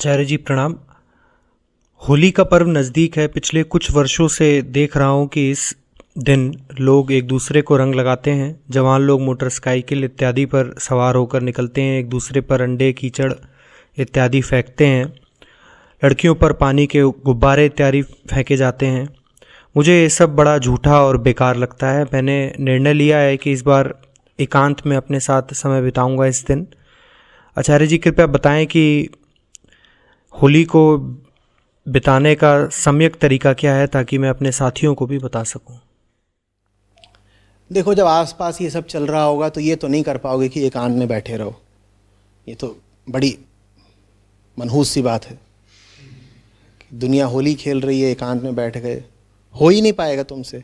आचार्य जी प्रणाम। होली का पर्व नज़दीक है। पिछले कुछ वर्षों से देख रहा हूँ कि इस दिन लोग एक दूसरे को रंग लगाते हैं। जवान लोग मोटरसाइकिल इत्यादि पर सवार होकर निकलते हैं, एक दूसरे पर अंडे कीचड़ इत्यादि फेंकते हैं। लड़कियों पर पानी के गुब्बारे इत्यादि फेंके जाते हैं। मुझे ये सब बड़ा झूठा और बेकार लगता है। मैंने निर्णय लिया है कि इस बार एकांत में अपने साथ समय बिताऊंगा इस दिन। आचार्य जी कृपया बताएं कि होली को बिताने का सम्यक तरीका क्या है, ताकि मैं अपने साथियों को भी बता सकूं। देखो, जब आसपास ये सब चल रहा होगा तो ये तो नहीं कर पाओगे कि एकांत में बैठे रहो। ये तो बड़ी मनहूस सी बात है। दुनिया होली खेल रही है, एकांत में बैठ गए, हो ही नहीं पाएगा तुमसे।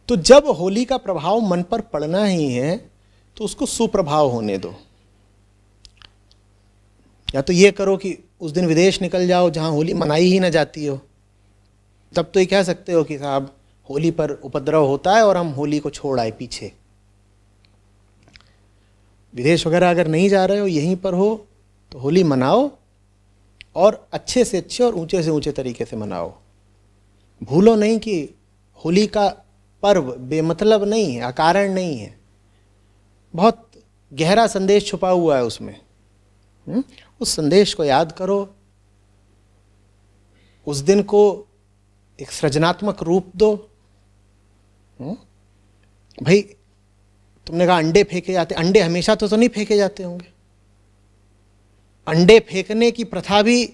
तो जब होली का प्रभाव मन पर पड़ना ही है तो उसको सुप्रभाव होने दो। या तो ये करो कि उस दिन विदेश निकल जाओ जहाँ होली मनाई ही ना जाती हो। तब तो ये कह सकते हो कि साहब होली पर उपद्रव होता है और हम होली को छोड़ आए पीछे। विदेश वगैरह अगर नहीं जा रहे हो, यहीं पर हो, तो होली मनाओ और अच्छे से अच्छे और ऊंचे से ऊंचे तरीके से मनाओ। भूलो नहीं कि होली का पर्व बेमतलब नहीं है, अकारण नहीं है। बहुत गहरा संदेश छुपा हुआ है उसमें। उस संदेश को याद करो, उस दिन को एक सृजनात्मक रूप दो। भाई, तुमने कहा अंडे फेंके जाते, अंडे हमेशा तो नहीं फेंके जाते होंगे। अंडे फेंकने की प्रथा भी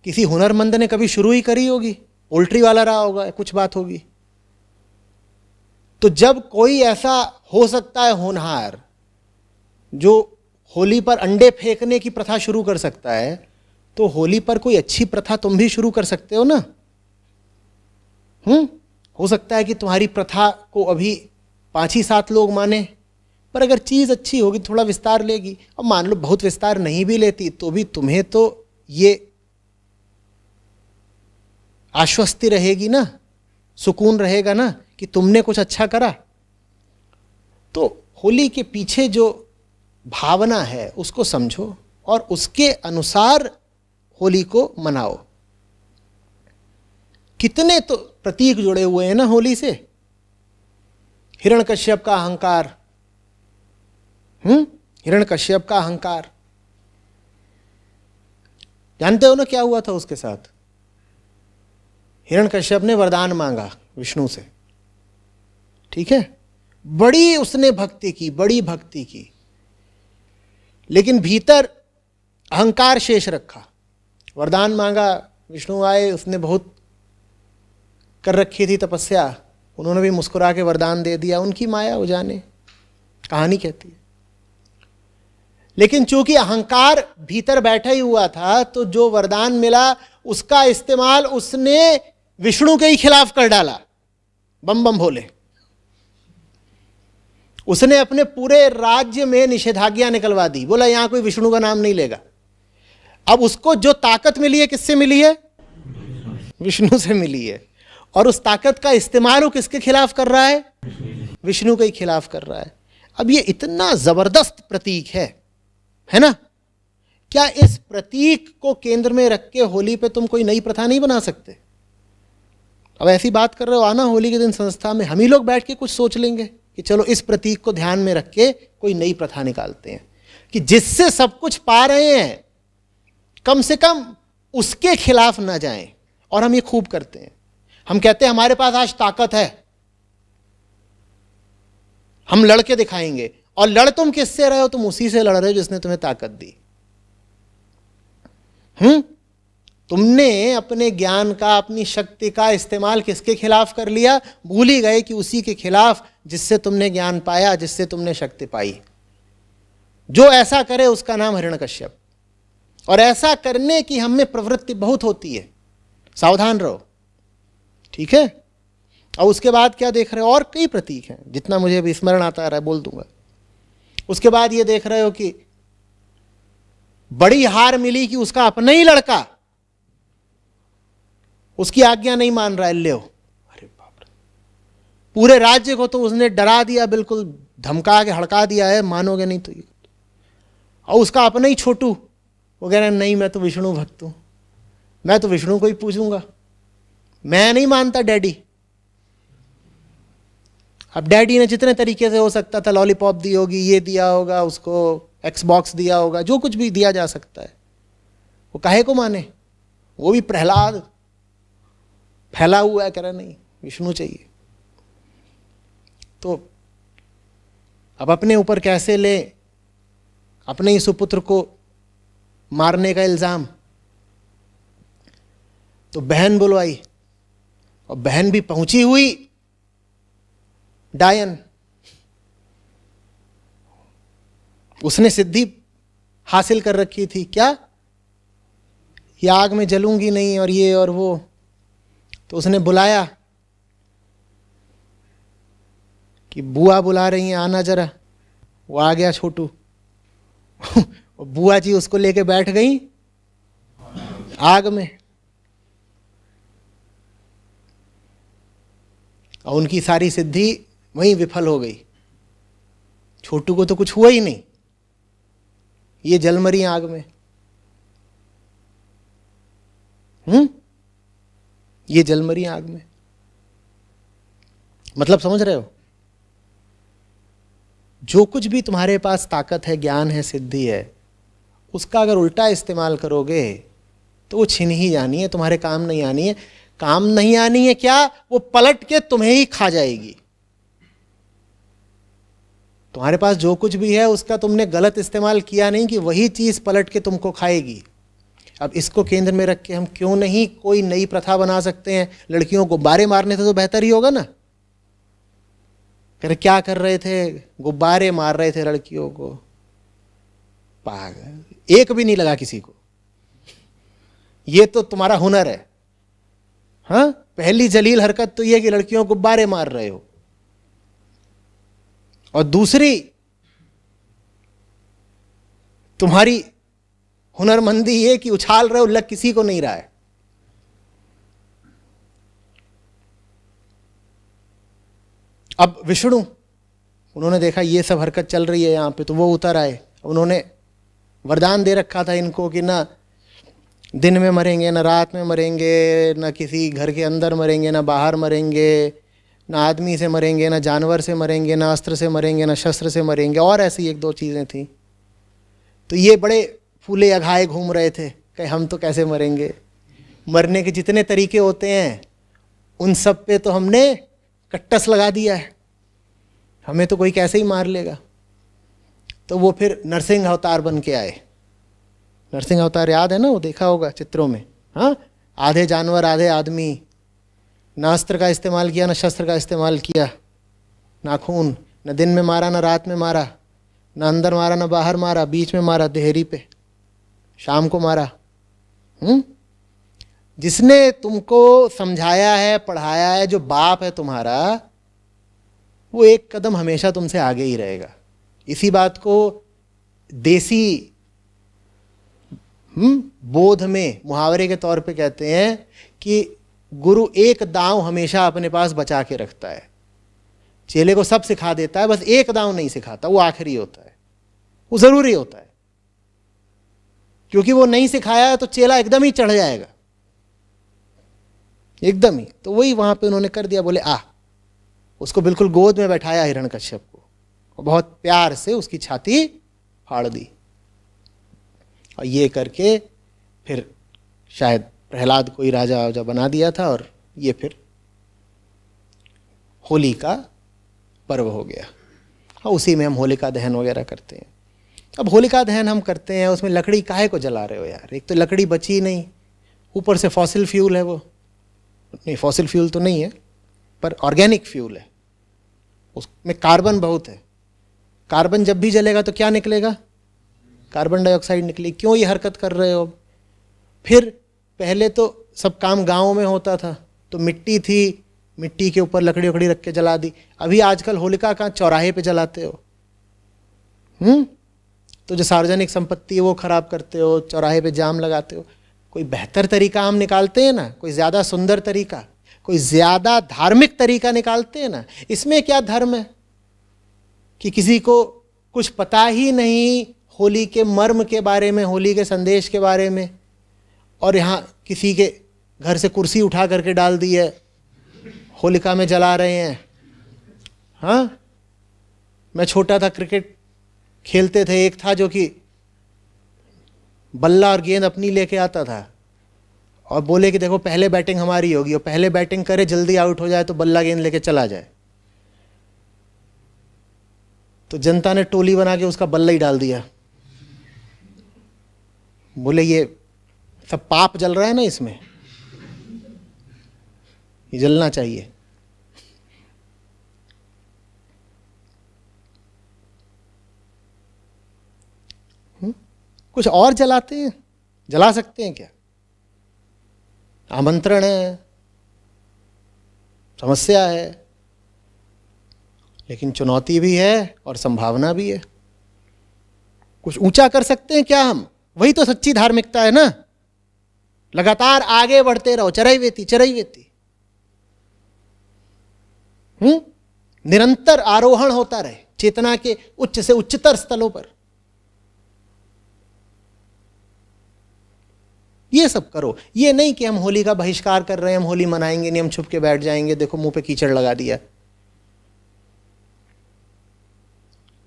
किसी हुनरमंद ने कभी शुरू ही करी होगी, पोल्ट्री वाला रहा होगा, कुछ बात होगी। तो जब कोई ऐसा हो सकता है होनहार जो होली पर अंडे फेंकने की प्रथा शुरू कर सकता है, तो होली पर कोई अच्छी प्रथा तुम भी शुरू कर सकते हो ना। हो सकता है कि तुम्हारी प्रथा को अभी 5 ही 7 लोग माने, पर अगर चीज़ अच्छी होगी थोड़ा विस्तार लेगी। अब मान लो बहुत विस्तार नहीं भी लेती तो भी तुम्हें तो ये आश्वस्ति रहेगी ना, सुकून रहेगा ना कि तुमने कुछ अच्छा करा। तो होली के पीछे जो भावना है उसको समझो और उसके अनुसार होली को मनाओ। कितने तो प्रतीक जुड़े हुए हैं ना होली से। हिरण्यकश्यप का अहंकार, हिरण्यकश्यप का अहंकार, जानते हो ना क्या हुआ था उसके साथ? हिरण्यकश्यप ने वरदान मांगा विष्णु से, ठीक है, बड़ी उसने भक्ति की, बड़ी भक्ति की, लेकिन भीतर अहंकार शेष रखा। वरदान मांगा, विष्णु आए, उसने बहुत कर रखी थी तपस्या, उन्होंने भी मुस्कुरा के वरदान दे दिया। उनकी माया वो जाने, कहानी कहती है। लेकिन चूंकि अहंकार भीतर बैठा ही हुआ था, तो जो वरदान मिला उसका इस्तेमाल उसने विष्णु के ही खिलाफ कर डाला। बम बम भोले। उसने अपने पूरे राज्य में निषेधाज्ञा निकलवा दी, बोला यहां कोई विष्णु का नाम नहीं लेगा। अब उसको जो ताकत मिली है, किससे मिली है? विष्णु से मिली है। और उस ताकत का इस्तेमाल वो किसके खिलाफ कर रहा है? विष्णु के ही खिलाफ कर रहा है। अब ये इतना जबरदस्त प्रतीक है ना? क्या इस प्रतीक को केंद्र में रख के होली पे तुम कोई नई प्रथा नहीं बना सकते? अब ऐसी बात कर रहे हो, आना होली के दिन संस्था में हम ही लोग बैठ के कुछ सोच लेंगे कि चलो इस प्रतीक को ध्यान में रख के कोई नई प्रथा निकालते हैं कि जिससे सब कुछ पा रहे हैं कम से कम उसके खिलाफ ना जाएं। और हम ये खूब करते हैं। हम कहते हैं हमारे पास आज ताकत है, हम लड़ के दिखाएंगे। और लड़ तुम किससे रहे हो? तुम उसी से लड़ रहे हो जिसने तुम्हें ताकत दी। तुमने अपने ज्ञान का, अपनी शक्ति का इस्तेमाल किसके खिलाफ कर लिया? भूल ही गए कि उसी के खिलाफ जिससे तुमने ज्ञान पाया, जिससे तुमने शक्ति पाई। जो ऐसा करे उसका नाम हिरण्यकश्यप। और ऐसा करने की हम में प्रवृत्ति बहुत होती है, सावधान रहो, ठीक है? और उसके बाद क्या देख रहे हो? और कई प्रतीक हैं, जितना मुझे अभी स्मरण आता रहा है बोल दूंगा। उसके बाद ये देख रहे हो कि बड़ी हार मिली कि उसका अपना ही लड़का उसकी आज्ञा नहीं मान रहा है। ले, अरे बाप रे, पूरे राज्य को तो उसने डरा दिया, बिल्कुल धमका के हड़का दिया है, मानोगे नहीं तो ये। और उसका अपना ही छोटू वो कह रहा है नहीं मैं तो विष्णु भक्त हूँ, मैं तो विष्णु को ही पूजूंगा, मैं नहीं मानता डैडी। अब डैडी ने जितने तरीके से हो सकता था, लॉलीपॉप दी होगी, ये दिया होगा उसको, एक्सबॉक्स दिया होगा, जो कुछ भी दिया जा सकता है, वो काहे को माने? वो भी प्रहलाद फैला हुआ है, कह रहा नहीं विष्णु चाहिए। तो अब अपने ऊपर कैसे ले अपने ही सुपुत्र को मारने का इल्जाम? तो बहन बुलवाई और बहन भी पहुंची हुई डायन। उसने सिद्धि हासिल कर रखी थी, क्या ये आग में जलूंगी नहीं और ये और वो। तो उसने बुलाया कि बुआ बुला रही हैं आना जरा। वो आ गया छोटू और बुआ जी उसको लेके बैठ गई आग में और उनकी सारी सिद्धि वहीं विफल हो गई। छोटू को तो कुछ हुआ ही नहीं, ये जल मरी आग में। ये जल मरी आग में। मतलब समझ रहे हो? जो कुछ भी तुम्हारे पास ताकत है, ज्ञान है, सिद्धि है, उसका अगर उल्टा इस्तेमाल करोगे तो वो छिन ही जानी है, तुम्हारे काम नहीं आनी है। काम नहीं आनी है क्या? वो पलट के तुम्हें ही खा जाएगी। तुम्हारे पास जो कुछ भी है उसका तुमने गलत इस्तेमाल किया नहीं कि वही चीज पलट के तुमको खाएगी। अब इसको केंद्र में रख के हम क्यों नहीं कोई नई प्रथा बना सकते हैं? लड़कियों को गुब्बारे मारने से तो बेहतर ही होगा ना। फिर क्या कर रहे थे? गुब्बारे मार रहे थे लड़कियों को। पागल, एक भी नहीं लगा किसी को। ये तो तुम्हारा हुनर है। हाँ, पहली जलील हरकत तो यह कि लड़कियों को गुब्बारे मार रहे हो, और दूसरी तुम्हारी हुनरमंदी ये कि उछाल रहे हो, लग किसी को नहीं रहा है। अब विष्णु, उन्होंने देखा ये सब हरकत चल रही है यहां पे, तो वो उतर आए। उन्होंने वरदान दे रखा था इनको कि ना दिन में मरेंगे, ना रात में मरेंगे, ना किसी घर के अंदर मरेंगे, ना बाहर मरेंगे, ना आदमी से मरेंगे, ना जानवर से मरेंगे, ना अस्त्र से मरेंगे, ना शस्त्र से मरेंगे, और ऐसी एक दो चीज़ें थी। तो ये बड़े फूले अघाए घूम रहे थे कि हम तो कैसे मरेंगे। मरने के जितने तरीके होते हैं उन सब पे तो हमने कट्टस लगा दिया है, हमें तो कोई कैसे ही मार लेगा। तो वो फिर नरसिंह अवतार बन के आए। नरसिंह अवतार याद है ना, वो देखा होगा चित्रों में। हाँ, आधे जानवर आधे आदमी, ना अस्त्र का इस्तेमाल किया ना शस्त्र का इस्तेमाल किया, नाखून, न दिन में मारा ना रात में मारा, ना अंदर मारा ना बाहर मारा, बीच में मारा देहरी पे, शाम को मारा। जिसने तुमको समझाया है, पढ़ाया है, जो बाप है तुम्हारा, वो एक कदम हमेशा तुमसे आगे ही रहेगा। इसी बात को देसी बोध में मुहावरे के तौर पे कहते हैं कि गुरु एक दांव हमेशा अपने पास बचा के रखता है। चेले को सब सिखा देता है, बस एक दांव नहीं सिखाता, वो आखिरी होता है, वो जरूरी होता है। क्योंकि वो नहीं सिखाया है तो चेला एकदम ही चढ़ जाएगा, एकदम ही। तो वही वहां पे उन्होंने कर दिया, बोले आ। उसको बिल्कुल गोद में बैठाया हिरण्यकश्यप को, और बहुत प्यार से उसकी छाती फाड़ दी। और ये करके फिर शायद प्रहलाद को ही राजा बना दिया था, और ये फिर होली का पर्व हो गया। और उसी में हम होलिका दहन वगैरह करते हैं। अब होलिका दहन हम करते हैं, उसमें लकड़ी काहे को जला रहे हो यार? एक तो लकड़ी बची नहीं, ऊपर से फॉसिल फ्यूल है। वो नहीं, फॉसिल फ्यूल तो नहीं है, पर ऑर्गेनिक फ्यूल है, उसमें कार्बन बहुत है। कार्बन जब भी जलेगा तो क्या निकलेगा? कार्बन डाइऑक्साइड निकलेगी। क्यों ये हरकत कर रहे हो? फिर पहले तो सब काम गाँव में होता था, तो मिट्टी थी, मिट्टी के ऊपर लकड़ी वकड़ी रख के जला दी। अभी आजकल होलिका कहाँ चौराहे पे जलाते हो? तो जो सार्वजनिक संपत्ति है वो खराब करते हो, चौराहे पे जाम लगाते हो। कोई बेहतर तरीका हम निकालते हैं ना, कोई ज़्यादा सुंदर तरीका, कोई ज़्यादा धार्मिक तरीका निकालते हैं ना। इसमें क्या धर्म है कि किसी को कुछ पता ही नहीं होली के मर्म के बारे में, होली के संदेश के बारे में, और यहाँ किसी के घर से कुर्सी उठा करके डाल दी है, होलिका में जला रहे हैं। हाँ, मैं छोटा था, क्रिकेट खेलते थे, एक था जो कि बल्ला और गेंद अपनी लेके आता था और बोले कि देखो पहले बैटिंग हमारी होगी, और पहले बैटिंग करे, जल्दी आउट हो जाए तो बल्ला गेंद लेके चला जाए। तो जनता ने टोली बना के उसका बल्ला ही डाल दिया। बोले ये सब पाप जल रहा है ना इसमें, ये जलना चाहिए। कुछ और जलाते हैं, जला सकते हैं क्या? आमंत्रण है, समस्या है, लेकिन चुनौती भी है और संभावना भी है। कुछ ऊंचा कर सकते हैं क्या हम? वही तो सच्ची धार्मिकता है ना। लगातार आगे बढ़ते रहो, चरैवेति चरैवेति, निरंतर आरोहण होता रहे चेतना के उच्च से उच्चतर स्थलों पर। ये सब करो। ये नहीं कि हम होली का बहिष्कार कर रहे हैं, हम होली मनाएंगे नहीं, हम छुप के बैठ जाएंगे, देखो मुंह पे कीचड़ लगा दिया।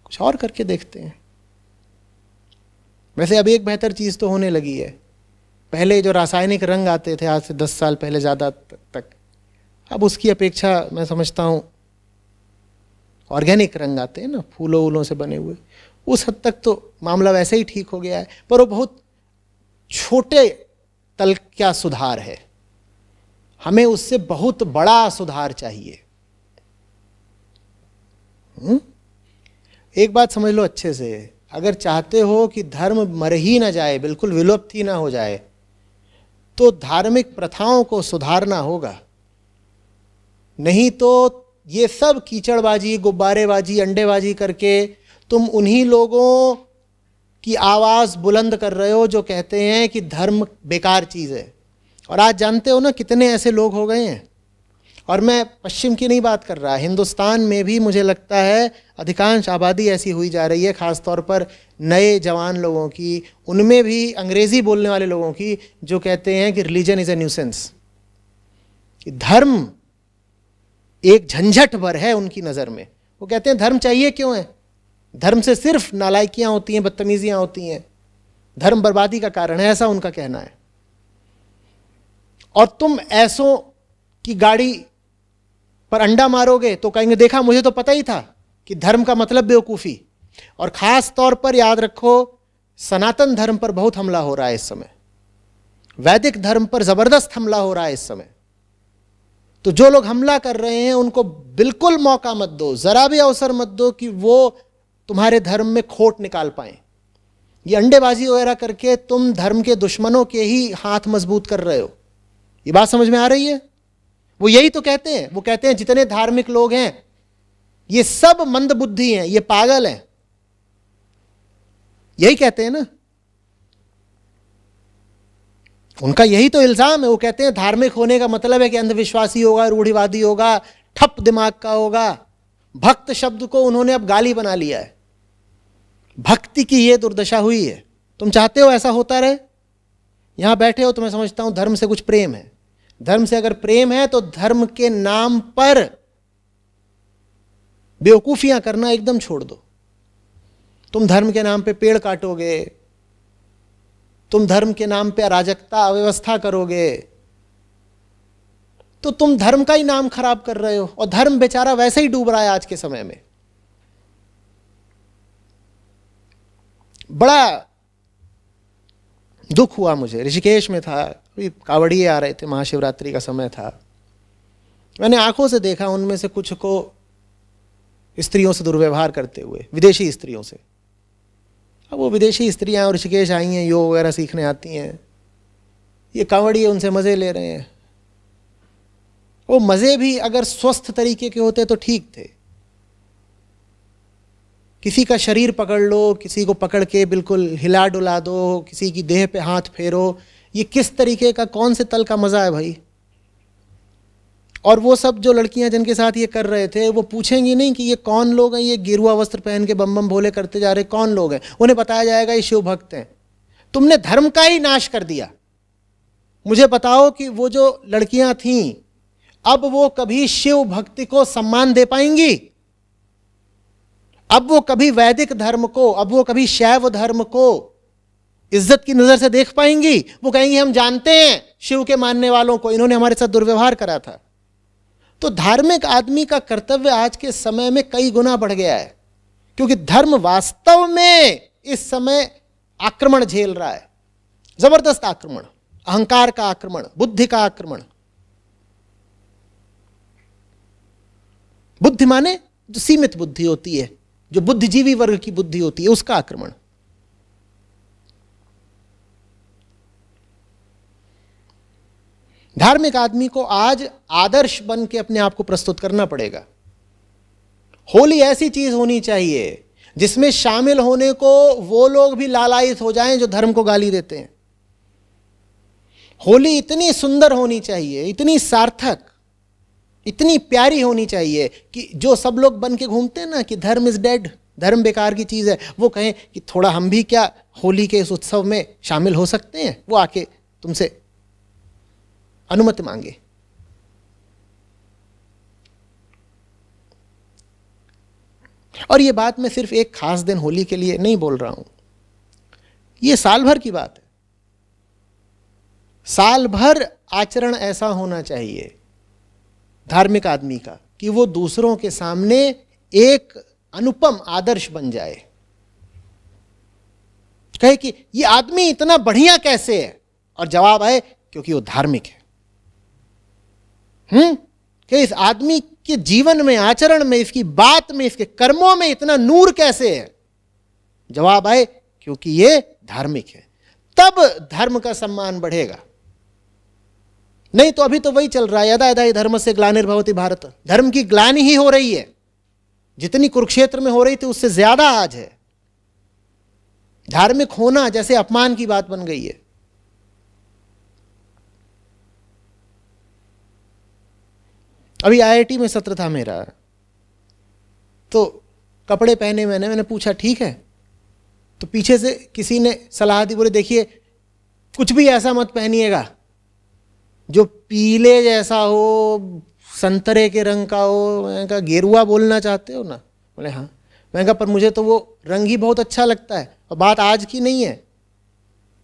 कुछ और करके देखते हैं। वैसे अब एक बेहतर चीज तो होने लगी है। पहले जो रासायनिक रंग आते थे आज से 10 साल पहले ज़्यादा तक, अब उसकी अपेक्षा मैं समझता हूँ ऑर्गेनिक रंग आते हैं ना, फूलों वूलों से बने हुए, उस हद तक तो मामला वैसे ही ठीक हो गया है। पर वो बहुत छोटे तल का सुधार है, हमें उससे बहुत बड़ा सुधार चाहिए। एक बात समझ लो अच्छे से, अगर चाहते हो कि धर्म मर ही ना जाए, बिल्कुल विलुप्त ही ना हो जाए, तो धार्मिक प्रथाओं को सुधारना होगा। नहीं तो ये सब कीचड़बाजी, गुब्बारेबाजी, अंडेबाजी करके तुम उन्हीं लोगों की आवाज़ बुलंद कर रहे हो जो कहते हैं कि धर्म बेकार चीज़ है। और आज जानते हो ना कितने ऐसे लोग हो गए हैं। और मैं पश्चिम की नहीं बात कर रहा, हिंदुस्तान में भी मुझे लगता है अधिकांश आबादी ऐसी हुई जा रही है, ख़ास तौर पर नए जवान लोगों की, उनमें भी अंग्रेज़ी बोलने वाले लोगों की, जो कहते हैं कि रिलीजन इज़ ए न्यूसेंस, कि धर्म एक झंझट भर है उनकी नज़र में। वो कहते हैं धर्म चाहिए क्यों है? धर्म से सिर्फ नालायकियाँ होती हैं, बदतमीजियाँ होती हैं, धर्म बर्बादी का कारण है, ऐसा उनका कहना है। और तुम ऐसों की गाड़ी पर अंडा मारोगे तो कहेंगे देखा, मुझे तो पता ही था कि धर्म का मतलब बेवकूफ़ी। और ख़ास तौर पर याद रखो, सनातन धर्म पर बहुत हमला हो रहा है इस समय, वैदिक धर्म पर ज़बरदस्त हमला हो रहा है इस समय। तो जो लोग हमला कर रहे हैं उनको बिल्कुल मौका मत दो, ज़रा भी अवसर मत दो कि वो तुम्हारे धर्म में खोट निकाल पाएं। ये अंडेबाजी वगैरह करके तुम धर्म के दुश्मनों के ही हाथ मजबूत कर रहे हो। ये बात समझ में आ रही है? वो यही तो कहते हैं, वो कहते हैं जितने धार्मिक लोग हैं ये सब मंदबुद्धि हैं, ये पागल हैं, यही कहते हैं ना। उनका यही तो इल्जाम है। वो कहते हैं धार्मिक होने का मतलब है कि अंधविश्वासी होगा, रूढ़िवादी होगा, ठप दिमाग का होगा। भक्त शब्द को उन्होंने अब गाली बना लिया है। भक्ति की ये दुर्दशा हुई है। तुम चाहते हो ऐसा होता रहे? यहां बैठे हो तो मैं समझता हूं धर्म से कुछ प्रेम है। धर्म से अगर प्रेम है तो धर्म के नाम पर बेवकूफियां करना एकदम छोड़ दो। तुम धर्म के नाम पे पेड़ काटोगे, तुम धर्म के नाम पे अराजकता, अव्यवस्था करोगे, तो तुम धर्म का ही नाम खराब कर रहे हो। और धर्म बेचारा वैसे ही डूब रहा है आज के समय में। बड़ा दुख हुआ मुझे, ऋषिकेश में था, कावड़िए आ रहे थे, महाशिवरात्रि का समय था। मैंने आंखों से देखा उनमें से कुछ को स्त्रियों से दुर्व्यवहार करते हुए, विदेशी स्त्रियों से। अब वो विदेशी स्त्रियां ऋषिकेश आई हैं, योग वगैरह सीखने आती हैं, ये कांवड़िए उनसे मज़े ले रहे हैं। वो मज़े भी अगर स्वस्थ तरीके के होते तो ठीक थे। किसी का शरीर पकड़ लो, किसी को पकड़ के बिल्कुल हिला डुला दो, किसी की देह पे हाथ फेरो, ये किस तरीके का, कौन से तल का मज़ा है भाई? और वो सब जो लड़कियां जिनके साथ ये कर रहे थे वो पूछेंगी नहीं कि ये कौन लोग हैं, ये गेरुआ वस्त्र पहन के बम बम भोले करते जा रहे कौन लोग हैं। उन्हें बताया जाएगा ये शिव भक्त हैं। तुमने धर्म का ही नाश कर दिया। मुझे बताओ कि वो जो लड़कियां थीं अब वो कभी शिव भक्ति को सम्मान दे पाएंगी? अब वो कभी वैदिक धर्म को, अब वो कभी शैव धर्म को इज्जत की नजर से देख पाएंगी? वो कहेंगी हम जानते हैं शिव के मानने वालों को, इन्होंने हमारे साथ दुर्व्यवहार करा था। तो धार्मिक आदमी का कर्तव्य आज के समय में कई गुना बढ़ गया है, क्योंकि धर्म वास्तव में इस समय आक्रमण झेल रहा है, जबरदस्त आक्रमण, अहंकार का आक्रमण, बुद्धि का आक्रमण। बुद्धि माने जो सीमित बुद्धि होती है, जो बुद्धिजीवी वर्ग की बुद्धि होती है, उसका आक्रमण। धार्मिक आदमी को आज आदर्श बन के अपने आप को प्रस्तुत करना पड़ेगा। होली ऐसी चीज होनी चाहिए जिसमें शामिल होने को वो लोग भी लालायित हो जाएं जो धर्म को गाली देते हैं। होली इतनी सुंदर होनी चाहिए, इतनी सार्थक, इतनी प्यारी होनी चाहिए कि जो सब लोग बन के घूमते हैं ना कि धर्म इज डेड, धर्म बेकार की चीज है, वो कहें कि थोड़ा हम भी क्या होली के इस उत्सव में शामिल हो सकते हैं। वो आके तुमसे अनुमति मांगे। और ये बात मैं सिर्फ एक खास दिन होली के लिए नहीं बोल रहा हूं, ये साल भर की बात है। साल भर आचरण ऐसा होना चाहिए धार्मिक आदमी का कि वो दूसरों के सामने एक अनुपम आदर्श बन जाए, कहे कि ये आदमी इतना बढ़िया कैसे है, और जवाब आए क्योंकि वो धार्मिक है। कि इस आदमी के जीवन में, आचरण में, इसकी बात में, इसके कर्मों में इतना नूर कैसे है, जवाब आए क्योंकि ये धार्मिक है। तब धर्म का सम्मान बढ़ेगा। नहीं तो अभी तो वही चल रहा है, यदा यदा हि धर्मस्य ग्लानिर्भवति भारत। धर्म की ग्लानि ही हो रही है, जितनी कुरुक्षेत्र में हो रही थी उससे ज्यादा आज है। धार्मिक होना जैसे अपमान की बात बन गई है। अभी आईआईटी में सत्र था मेरा, तो कपड़े पहने मैंने पूछा ठीक है, तो पीछे से किसी ने सलाह दी, बोले देखिए कुछ भी ऐसा मत पहनिएगा जो पीले जैसा हो, संतरे के रंग का हो। मैंने कहा गेरुआ बोलना चाहते हो ना? बोले हाँ। मैंने कहा पर मुझे तो वो रंग ही बहुत अच्छा लगता है, और बात आज की नहीं है,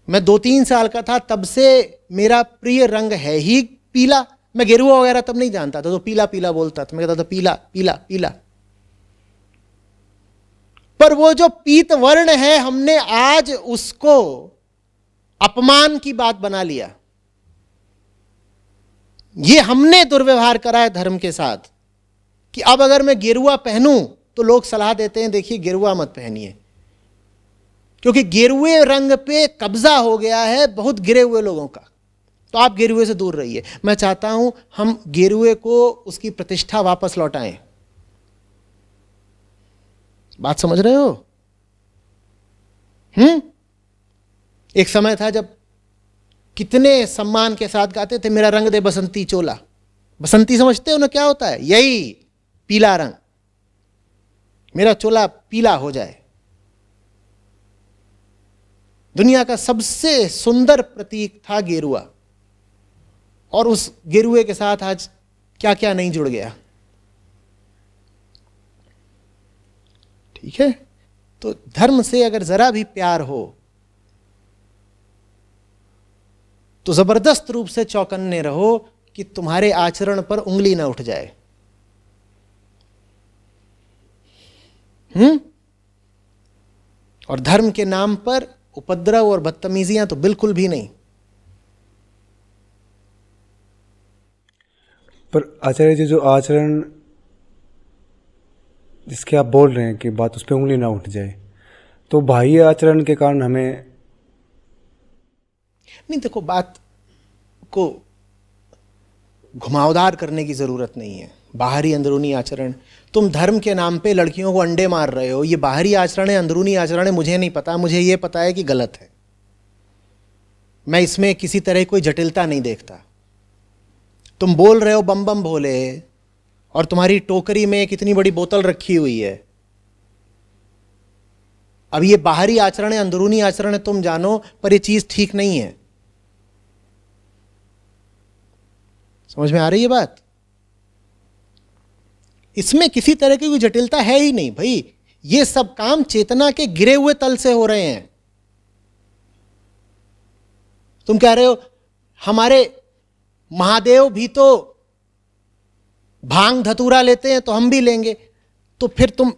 मैं 2-3 साल का था तब से मेरा प्रिय रंग है ही पीला। मैं गेरुआ वगैरह तब नहीं जानता था, तो पीला पीला बोलता था, मैं कहता था पीला पीला पीला। पर वो जो पीत वर्ण है, हमने आज उसको अपमान की बात बना लिया। ये हमने दुर्व्यवहार करा है धर्म के साथ कि अब अगर मैं गेरुआ पहनूं तो लोग सलाह देते हैं देखिए गेरुआ मत पहनिए, क्योंकि गेरुए रंग पे कब्जा हो गया है बहुत गिरे हुए लोगों का, तो आप गेरुए से दूर रहिए। मैं चाहता हूं हम गेरुए को उसकी प्रतिष्ठा वापस लौटाएं। बात समझ रहे हो? एक समय था जब कितने सम्मान के साथ गाते थे, मेरा रंग दे बसंती चोला। बसंती समझते हो ना क्या होता है? यही पीला रंग, मेरा चोला पीला हो जाए। दुनिया का सबसे सुंदर प्रतीक था गेरुआ, और उस गेरुए के साथ आज क्या क्या नहीं जुड़ गया। ठीक है, तो धर्म से अगर जरा भी प्यार हो तो जबरदस्त रूप से चौकन्ने रहो कि तुम्हारे आचरण पर उंगली ना उठ जाए। और धर्म के नाम पर उपद्रव और बदतमीजियां तो बिल्कुल भी नहीं। पर आचार्य जी, जो आचरण जिसके आप बोल रहे हैं कि बात उस पर उंगली ना उठ जाए, तो बाह्य आचरण के कारण हमें नहीं, देखो बात को घुमावदार करने की जरूरत नहीं है। बाहरी अंदरूनी आचरण, तुम धर्म के नाम पे लड़कियों को अंडे मार रहे हो, ये बाहरी आचरण है अंदरूनी आचरण है मुझे नहीं पता, मुझे ये पता है कि गलत है। मैं इसमें किसी तरह कोई जटिलता नहीं देखता। तुम बोल रहे हो बम बम भोले, और तुम्हारी टोकरी में कितनी बड़ी बोतल रखी हुई है। अब ये बाहरी आचरण है, अंदरूनी आचरण है, तुम जानो, पर ये चीज ठीक नहीं है। समझ में आ रही है बात? इसमें किसी तरह की कोई जटिलता है ही नहीं भाई। ये सब काम चेतना के गिरे हुए तल से हो रहे हैं। तुम कह रहे हो हमारे महादेव भी तो भांग धतूरा लेते हैं तो हम भी लेंगे, तो फिर तुम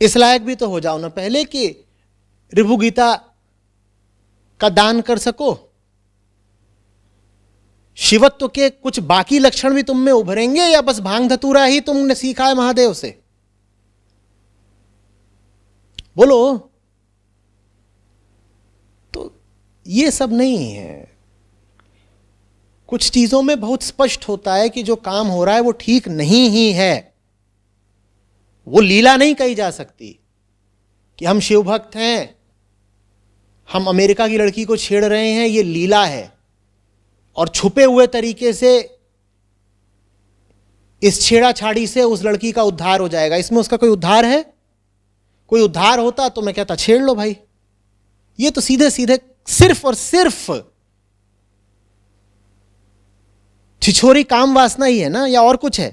इस लायक भी तो हो जाओ ना पहले कि ऋभु गीता का दान कर सको। शिवत्व के कुछ बाकी लक्षण भी तुम में उभरेंगे, या बस भांग धतूरा ही तुमने सीखा है महादेव से? बोलो। तो ये सब नहीं है। कुछ चीजों में बहुत स्पष्ट होता है कि जो काम हो रहा है वो ठीक नहीं ही है। वो लीला नहीं कही जा सकती कि हम शिव भक्त हैं, हम अमेरिका की लड़की को छेड़ रहे हैं, ये लीला है, और छुपे हुए तरीके से इस छेड़ाछाड़ी से उस लड़की का उद्धार हो जाएगा। इसमें उसका कोई उद्धार है? कोई उद्धार होता तो मैं कहता छेड़ लो भाई। ये तो सीधे सीधे सिर्फ और सिर्फ छिछोरी काम वासना ही है ना, या और कुछ है?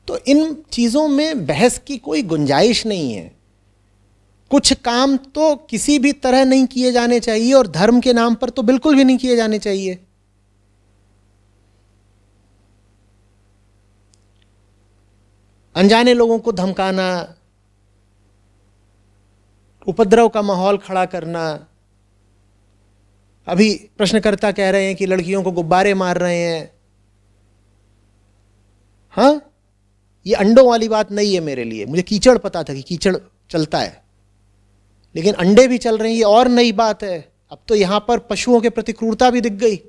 तो इन चीजों में बहस की कोई गुंजाइश नहीं है। कुछ काम तो किसी भी तरह नहीं किए जाने चाहिए, और धर्म के नाम पर तो बिल्कुल भी नहीं किए जाने चाहिए। अनजाने लोगों को धमकाना, उपद्रव का माहौल खड़ा करना। अभी प्रश्नकर्ता कह रहे हैं कि लड़कियों को गुब्बारे मार रहे हैं। हाँ, ये अंडों वाली बात नहीं है मेरे लिए। मुझे कीचड़ पता था कि कीचड़ चलता है, लेकिन अंडे भी चल रहे हैं, ये और नई बात है। अब तो यहां पर पशुओं के प्रति क्रूरता भी दिख गई।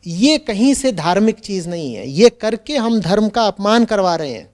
ये कहीं से धार्मिक चीज नहीं है। ये करके हम धर्म का अपमान करवा रहे हैं।